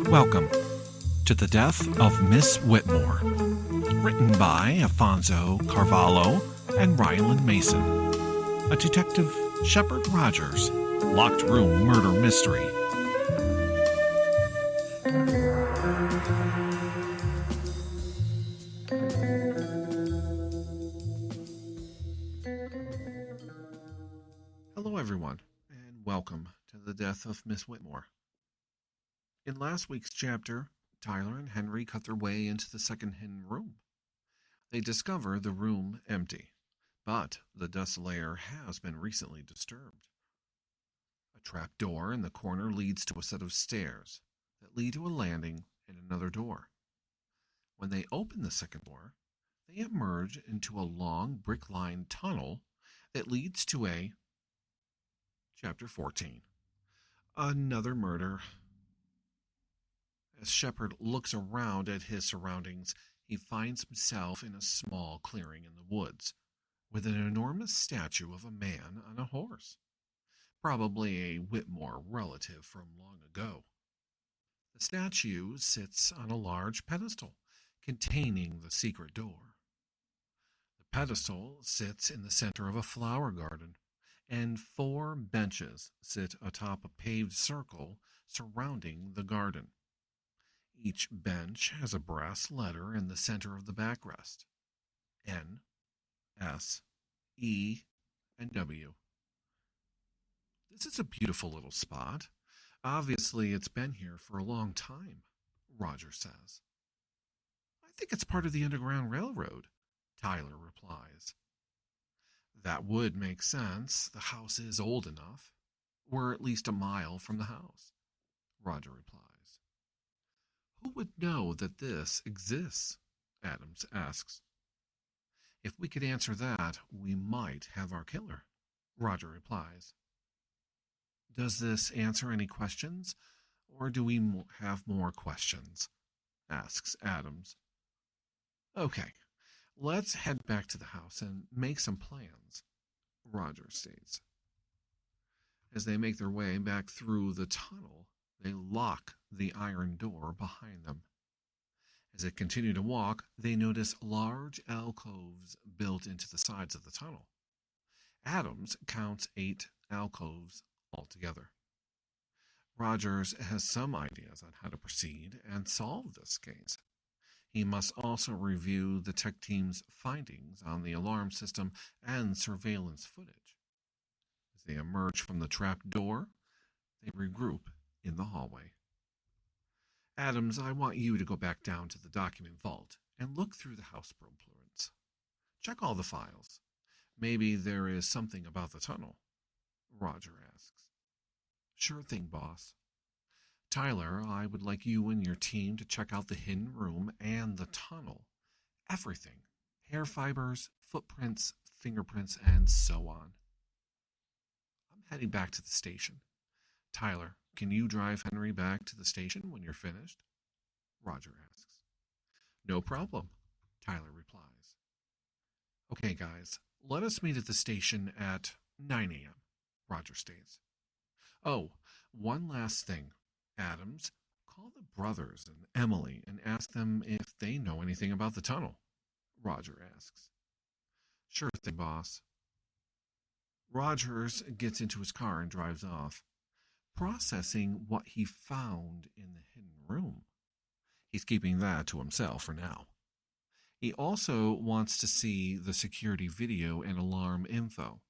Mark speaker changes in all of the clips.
Speaker 1: Welcome to The Death of Miss Whitmore, written by Afonso Carvalho and Ryland Mason. A Detective Shepard Rogers locked room murder mystery. Hello everyone, and welcome to The Death of Miss Whitmore. In last week's chapter, Tyler and Henry cut their way into the second hidden room. They discover the room empty, but the dust layer has been recently disturbed. A trap door in the corner leads to a set of stairs that lead to a landing and another door. When they open the second door, they emerge into a long brick-lined tunnel that leads to a Chapter 14. Another murder. As Shepard looks around at his surroundings, he finds himself in a small clearing in the woods, with an enormous statue of a man on a horse, probably a Whitmore relative from long ago. The statue sits on a large pedestal containing the secret door. The pedestal sits in the center of a flower garden, and 4 benches sit atop a paved circle surrounding the garden. Each bench has a brass letter in the center of the backrest: N, S, E, and W. This is a beautiful little spot. Obviously, it's been here for a long time, Roger says. I think it's part of the Underground Railroad, Tyler replies. That would make sense. The house is old enough. We're at least a mile from the house, Roger replies. Who would know that this exists? Adams asks. If we could answer that, we might have our killer, Roger replies. Does this answer any questions, or do we have more questions? Asks Adams. Okay. Let's head back to the house and make some plans, Roger states. As they make their way back through the tunnel, they lock the iron door behind them. As they continue to walk, they notice large alcoves built into the sides of the tunnel. Adams counts 8 alcoves altogether. Rogers has some ideas on how to proceed and solve this case. He must also review the tech team's findings on the alarm system and surveillance footage. As they emerge from the trap door, they regroup in the hallway. Adams, I want you to go back down to the document vault and look through the house blueprints. Check all the files. Maybe there is something about the tunnel, Roger asks. Sure thing, boss. Tyler, I would like you and your team to check out the hidden room and the tunnel. Everything. Hair fibers, footprints, fingerprints, and so on. I'm heading back to the station. Tyler, can you drive Henry back to the station when you're finished? Roger asks. No problem, Tyler replies. Okay, guys, let us meet at the station at 9 a.m., Roger states. Oh, one last thing. Adams, call the brothers and Emily and ask them if they know anything about the tunnel, Roger asks. Sure thing, boss. Rogers gets into his car and drives off, processing what he found in the hidden room. He's keeping that to himself for now. He also wants to see the security video and alarm info.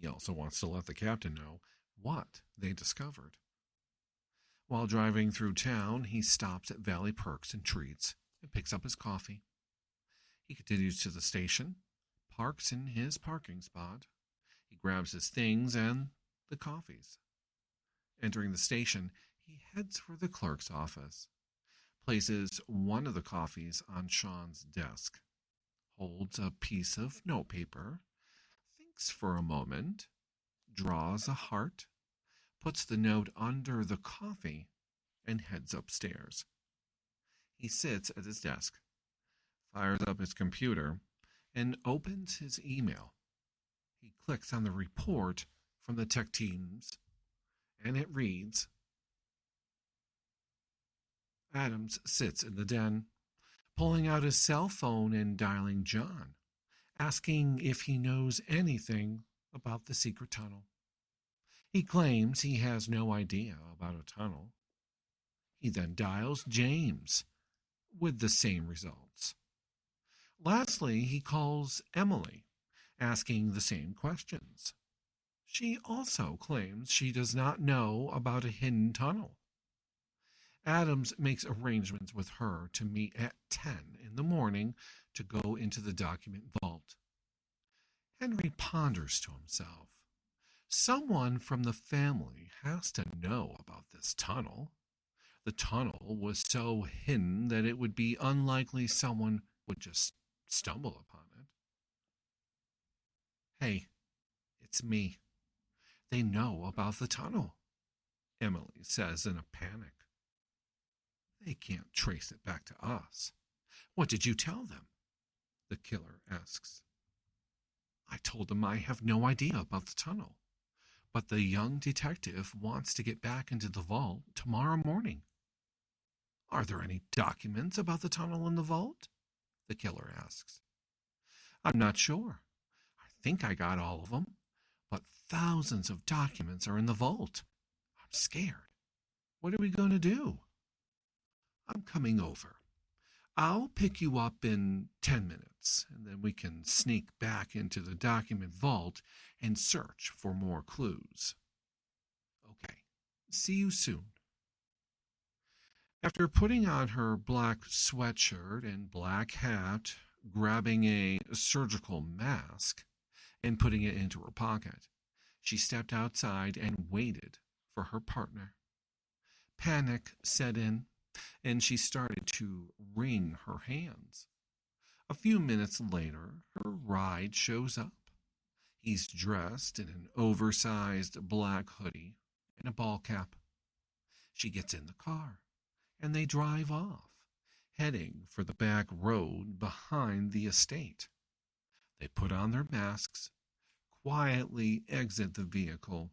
Speaker 1: He also wants to let the captain know what they discovered. While driving through town, he stops at Valley Perks and Treats and picks up his coffee. He continues to the station, parks in his parking spot. He grabs his things and the coffees. Entering the station, he heads for the clerk's office, places one of the coffees on Sean's desk, holds a piece of notepaper, thinks for a moment, draws a heart, puts the note under the coffee, and heads upstairs. He sits at his desk, fires up his computer, and opens his email. He clicks on the report from the tech teams, and it reads, Adams sits in the den, pulling out his cell phone and dialing John, asking if he knows anything about the secret tunnel. He claims he has no idea about a tunnel. He then dials James, with the same results. Lastly, he calls Emily, asking the same questions. She also claims she does not know about a hidden tunnel. Adams makes arrangements with her to meet at 10 in the morning to go into the document vault. Henry ponders to himself. Someone from the family has to know about this tunnel. The tunnel was so hidden that it would be unlikely someone would just stumble upon it. Hey, it's me. They know about the tunnel, Emily says in a panic. They can't trace it back to us. What did you tell them? The killer asks. I told them I have no idea about the tunnel, but the young detective wants to get back into the vault tomorrow morning. Are there any documents about the tunnel in the vault? The killer asks. I'm not sure. I think I got all of them, but thousands of documents are in the vault. I'm scared. What are we going to do? I'm coming over. I'll pick you up in 10 minutes, and then we can sneak back into the document vault and search for more clues. Okay, see you soon. After putting on her black sweatshirt and black hat, grabbing a surgical mask, and putting it into her pocket, she stepped outside and waited for her partner. Panic set in, and she started to wring her hands. A few minutes later, her ride shows up. He's dressed in an oversized black hoodie and a ball cap. She gets in the car, and they drive off, heading for the back road behind the estate. They put on their masks, quietly exit the vehicle,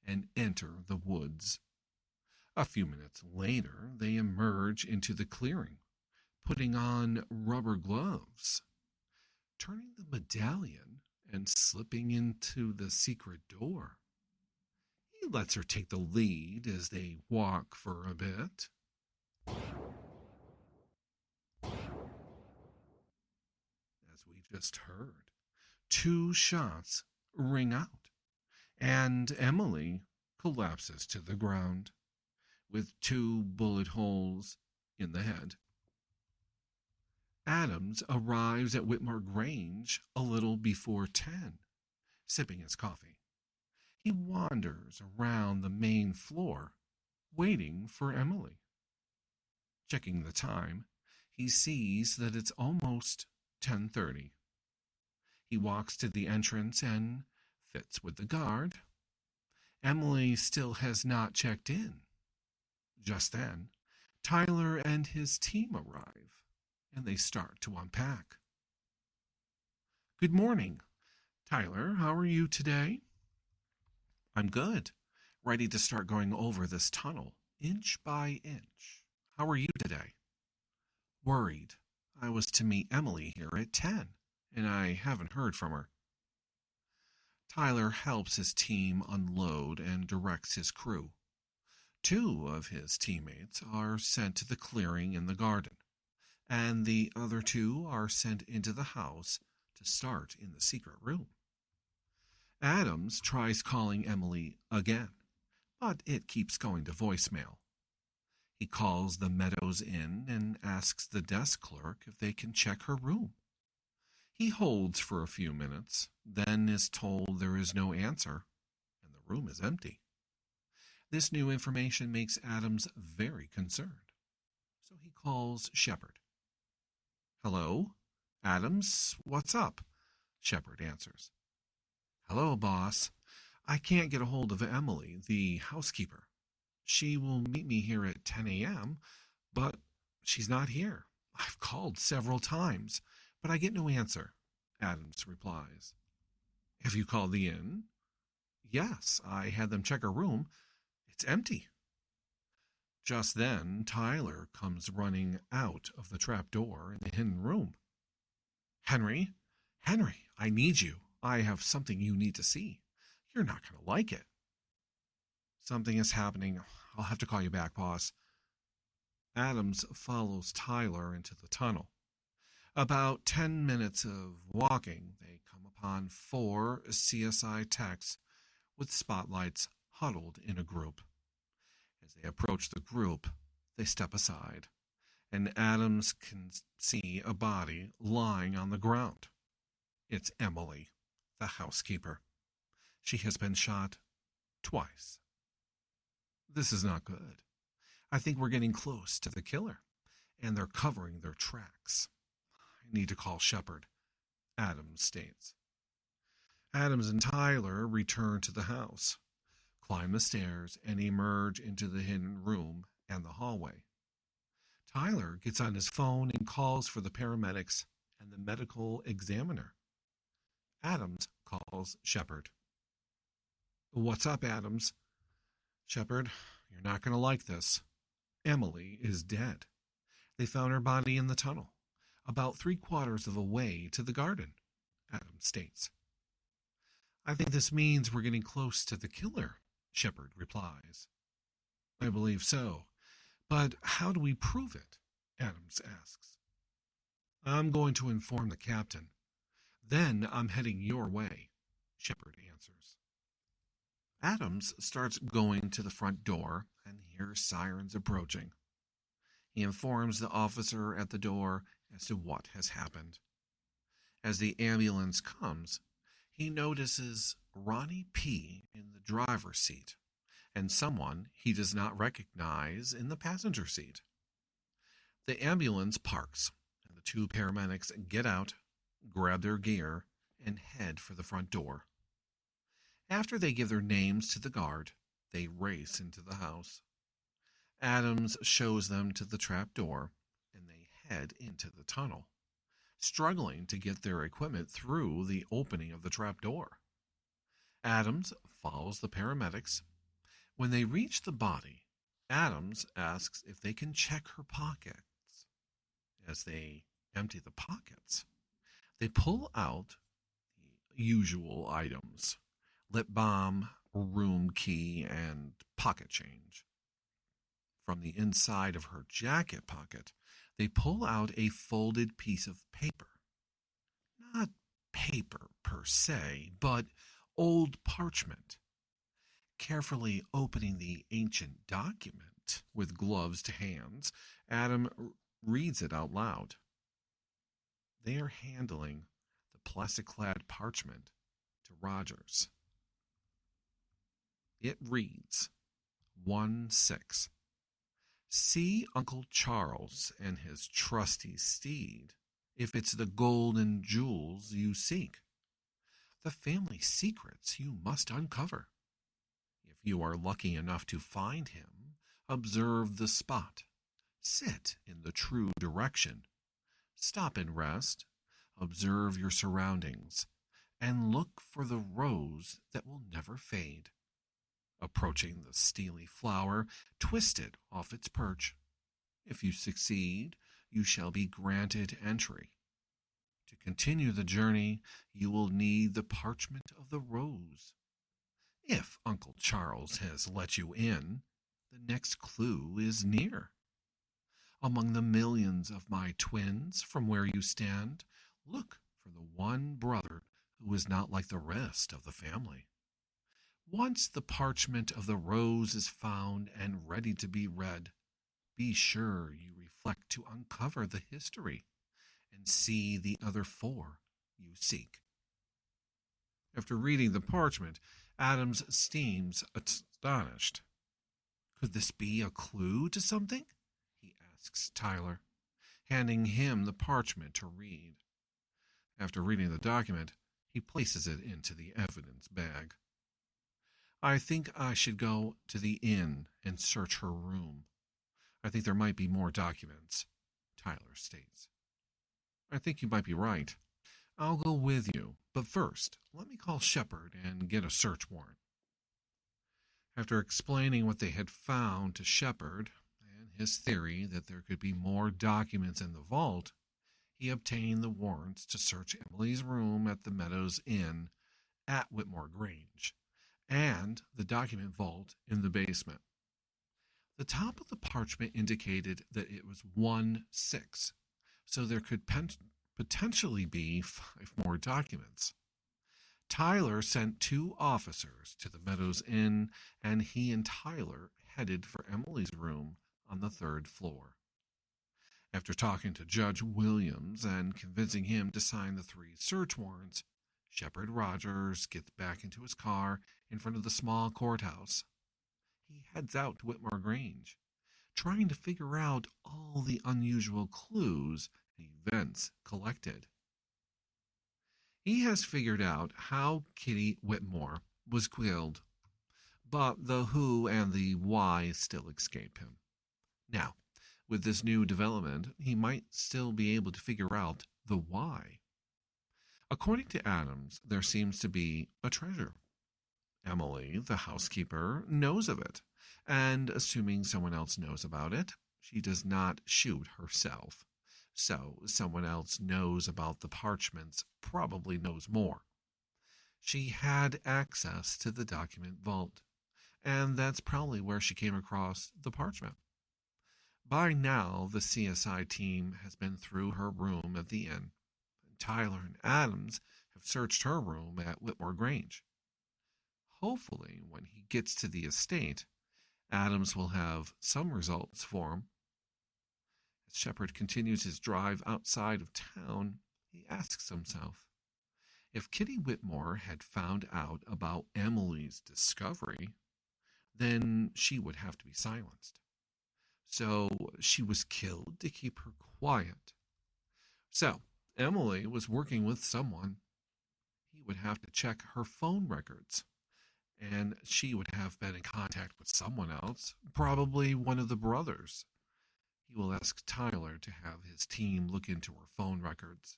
Speaker 1: and enter the woods. A few minutes later, they emerge into the clearing, putting on rubber gloves, turning the medallion, and slipping into the secret door. He lets her take the lead as they walk for a bit. As we just heard, 2 shots ring out, and Emily collapses to the ground with 2 bullet holes in the head. Adams arrives at Whitmore Grange a little before 10, sipping his coffee. He wanders around the main floor, waiting for Emily. Checking the time, he sees that it's almost 10:30. He walks to the entrance and fits with the guard. Emily still has not checked in. Just then, Tyler and his team arrive, and they start to unpack. Good morning. Tyler, how are you today? I'm good. Ready to start going over this tunnel, inch by inch. How are you today? Worried. I was to meet Emily here at 10, and I haven't heard from her. Tyler helps his team unload and directs his crew. 2 of his teammates are sent to the clearing in the garden, and the other 2 are sent into the house to start in the secret room. Adams tries calling Emily again, but it keeps going to voicemail. He calls the Meadows Inn and asks the desk clerk if they can check her room. He holds for a few minutes, then is told there is no answer, and the room is empty. This new information makes Adams very concerned, so he calls Shepard. Hello? Adams, what's up? Shepard answers. Hello, boss. I can't get a hold of Emily, the housekeeper. She will meet me here at 10 a.m., but she's not here. I've called several times, but I get no answer, Adams replies. Have you called the inn? Yes, I had them check her room. It's empty. Just then, Tyler comes running out of the trap door in the hidden room. Henry, Henry, I need you. I have something you need to see. You're not going to like it. Something is happening. I'll have to call you back, boss. Adams follows Tyler into the tunnel. About 10 minutes of walking, they come upon 4 CSI techs with spotlights huddled in a group. As they approach the group, they step aside, and Adams can see a body lying on the ground. It's Emily, the housekeeper. She has been shot twice. This is not good. I think we're getting close to the killer, and they're covering their tracks. I need to call Shepard, Adams states. Adams and Tyler return to the house, climb the stairs, and emerge into the hidden room and the hallway. Tyler gets on his phone and calls for the paramedics and the medical examiner. Adams calls Shepard. What's up, Adams? Shepard, you're not going to like this. Emily is dead. They found her body in the tunnel, about 3/4 of a way to the garden, Adams states. I think this means we're getting close to the killer, Shepard replies. I believe so. But how do we prove it? Adams asks. I'm going to inform the captain. Then I'm heading your way, Shepard answers. Adams starts going to the front door and hears sirens approaching. He informs the officer at the door as to what has happened. As the ambulance comes, he notices Ronnie P. in the driver's seat and someone he does not recognize in the passenger seat. The ambulance parks, and the 2 paramedics get out, grab their gear, and head for the front door. After they give their names to the guard, they race into the house. Adams shows them to the trap door, and they head into the tunnel, struggling to get their equipment through the opening of the trap door. Adams follows the paramedics. When they reach the body, Adams asks if they can check her pockets. As they empty the pockets, they pull out the usual items: lip balm, room key, and pocket change. From the inside of her jacket pocket, they pull out a folded piece of paper. Not paper per se, but old parchment. Carefully opening the ancient document with gloved hands, Adam reads it out loud. They are handling the plastic-clad parchment to Rogers. It reads 1-6. See Uncle Charles and his trusty steed, if it's the golden jewels you seek. The family secrets you must uncover. If you are lucky enough to find him, observe the spot. Sit in the true direction. Stop and rest. Observe your surroundings, and look for the rose that will never fade. Approaching the steely flower, twist it off its perch. If you succeed, you shall be granted entry. To continue the journey, you will need the parchment of the rose. If Uncle Charles has let you in, the next clue is near. Among the millions of my twins from where you stand, look for the one brother who is not like the rest of the family. Once the parchment of the rose is found and ready to be read, be sure you reflect to uncover the history and see the other 4 you seek. After reading the parchment, Adams seems astonished. Could this be a clue to something? He asks Tyler, handing him the parchment to read. After reading the document, he places it into the evidence bag. I think I should go to the inn and search her room. I think there might be more documents, Tyler states. I think you might be right. I'll go with you, but first, let me call Shepard and get a search warrant. After explaining what they had found to Shepard, his theory that there could be more documents in the vault, he obtained the warrants to search Emily's room at the Meadows Inn at Whitmore Grange and the document vault in the basement. The top of the parchment indicated that it was 1-6, so there could potentially be 5 more documents. Tyler sent 2 officers to the Meadows Inn, and he and Tyler headed for Emily's room on the 3rd floor. After talking to Judge Williams and convincing him to sign the 3 search warrants, Shepard Rogers gets back into his car in front of the small courthouse. He heads out to Whitmore Grange, trying to figure out all the unusual clues and events collected. He has figured out how Kitty Whitmore was killed, but the who and the why still escape him. Now, with this new development, he might still be able to figure out the why. According to Adams, there seems to be a treasure. Emily, the housekeeper, knows of it, and assuming someone else knows about it, she does not shoot herself. So someone else knows about the parchments, probably knows more. She had access to the document vault, and that's probably where she came across the parchment. By now, the CSI team has been through her room at the inn. Tyler and Adams have searched her room at Whitmore Grange. Hopefully, when he gets to the estate, Adams will have some results for him. As Shepard continues his drive outside of town, he asks himself, if Kitty Whitmore had found out about Emily's discovery, then she would have to be silenced. So she was killed to keep her quiet. So Emily was working with someone. He would have to check her phone records, and she would have been in contact with someone else, probably one of the brothers. He will ask Tyler to have his team look into her phone records.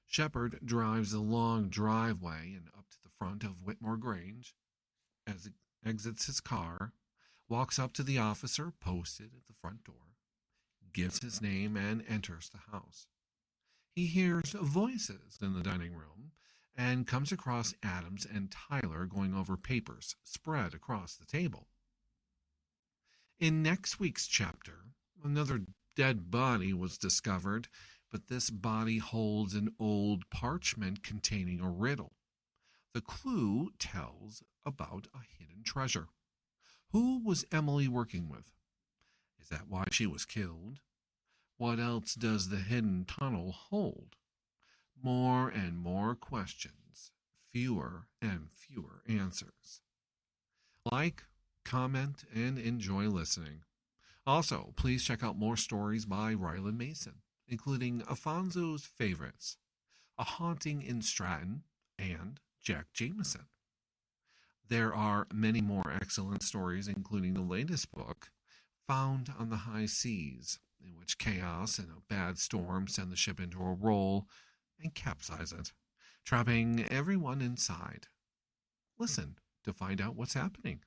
Speaker 1: Shepard drives a long driveway and up to the front of Whitmore Grange. As he exits his car, walks up to the officer posted at the front door, gives his name, and enters the house. He hears voices in the dining room and comes across Adams and Tyler going over papers spread across the table. In next week's chapter, another dead body was discovered, but this body holds an old parchment containing a riddle. The clue tells about a hidden treasure. Who was Emily working with? Is that why she was killed? What else does the hidden tunnel hold? More and more questions, fewer and fewer answers. Like, comment, and enjoy listening. Also, please check out more stories by Ryland Mason, including Afonso's Favorites, A Haunting in Stratton, and Jack Jameson. There are many more excellent stories, including the latest book, Found on the High Seas, in which chaos and a bad storm send the ship into a roll and capsize it, trapping everyone inside. Listen to find out what's happening.